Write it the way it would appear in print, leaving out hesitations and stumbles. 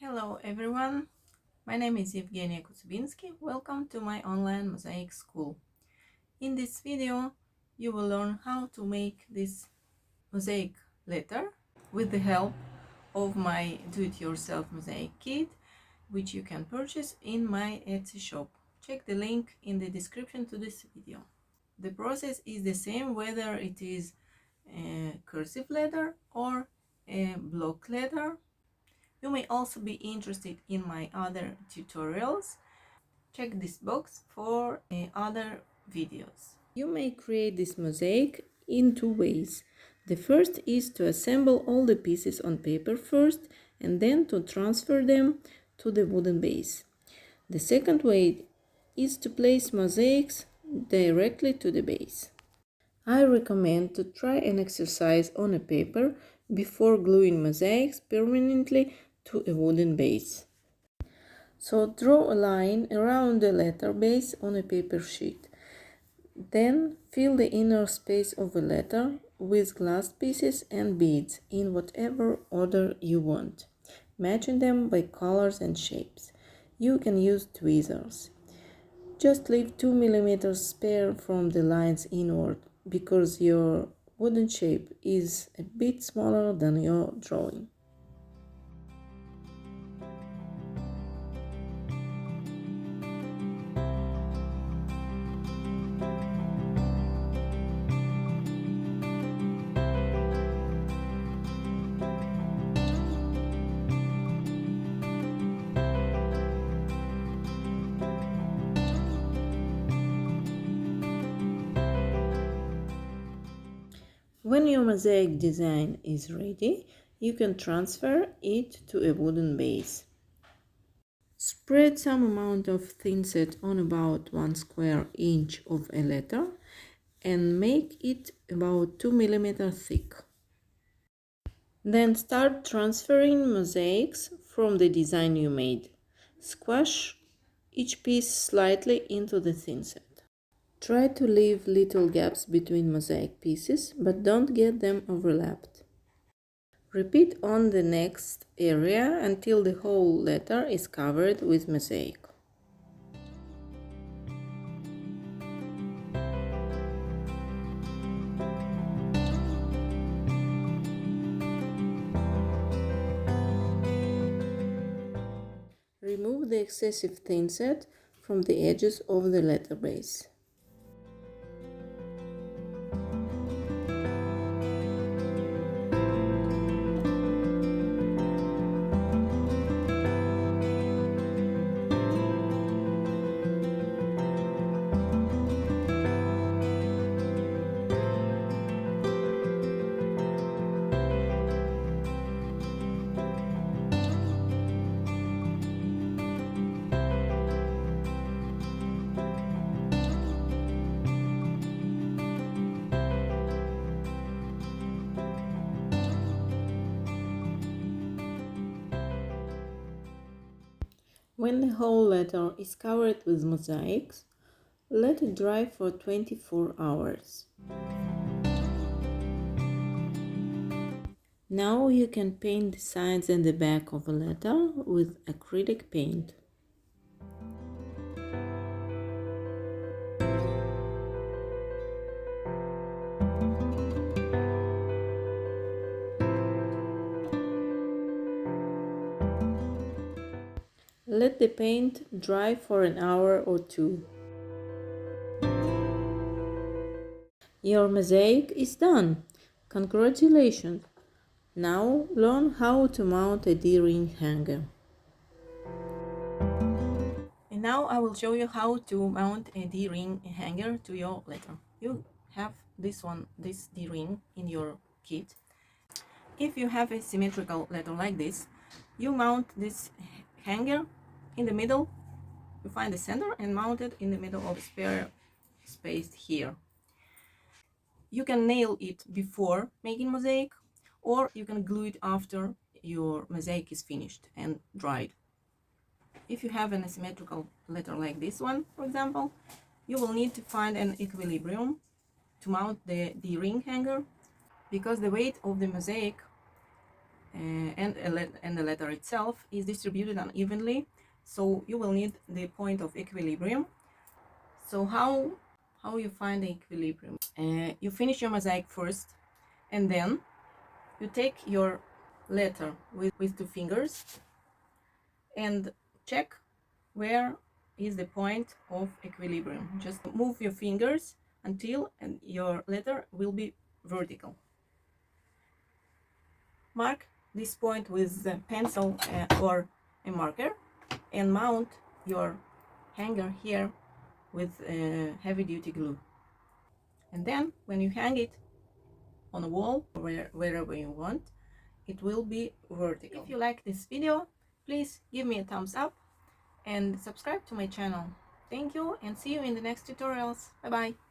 Hello everyone, my name is Evgenia Kutsubinski. Welcome to my online mosaic school. In this video, you will learn how to make this mosaic letter with the help of my do-it-yourself mosaic kit, which you can purchase in my Etsy shop. Check the link in the description to this video. The process is the same whether it is a cursive letter or a block letter. You may also be interested in my other tutorials. Check this box for other videos. You may create this mosaic in two ways. The first is to assemble all the pieces on paper first and then to transfer them to the wooden base. The second way is to place mosaics directly to the base. I recommend to try an exercise on a paper before gluing mosaics permanently to a wooden base. So draw a line around the letter base on a paper sheet. Then fill the inner space of the letter with glass pieces and beads in whatever order you want, matching them by colors and shapes. You can use tweezers. Just leave 2 mm spare from the lines inward because your wooden shape is a bit smaller than your drawing. When your mosaic design is ready, you can transfer it to a wooden base. Spread some amount of thinset on about 1 square inch of a letter and make it about 2 mm thick. Then start transferring mosaics from the design you made. Squash each piece slightly into the thinset. Try to leave little gaps between mosaic pieces, but don't get them overlapped. Repeat on the next area until the whole letter is covered with mosaic. Remove the excessive thinset from the edges of the letter base. When the whole letter is covered with mosaics, let it dry for 24 hours. Now you can paint the sides and the back of a letter with acrylic paint. Let the paint dry for an hour or two. Your mosaic is done. Congratulations! Now learn how to mount a D-ring hanger. And now I will show you how to mount a D-ring hanger to your letter. You have this D-ring in your kit. If you have a symmetrical letter like this, you mount this hanger in the middle. You find the center and mount it in the middle of the spare space here. You can nail it before making mosaic, or you can glue it after your mosaic is finished and dried. If you have an asymmetrical letter like this one, for example, you will need to find an equilibrium to mount the ring hanger, because the weight of the mosaic and the letter itself is distributed unevenly, so you will need the point of equilibrium. So how you find the equilibrium? You finish your mosaic first, and then you take your letter with two fingers and check where is the point of equilibrium. Just move your fingers until your letter will be vertical. Mark this point with a pencil or a marker and mount your hanger here with heavy-duty glue. And then when you hang it on a wall or wherever you want, it will be vertical. If you like this video, please give me a thumbs up and subscribe to my channel. Thank you and see you in the next tutorials. Bye bye.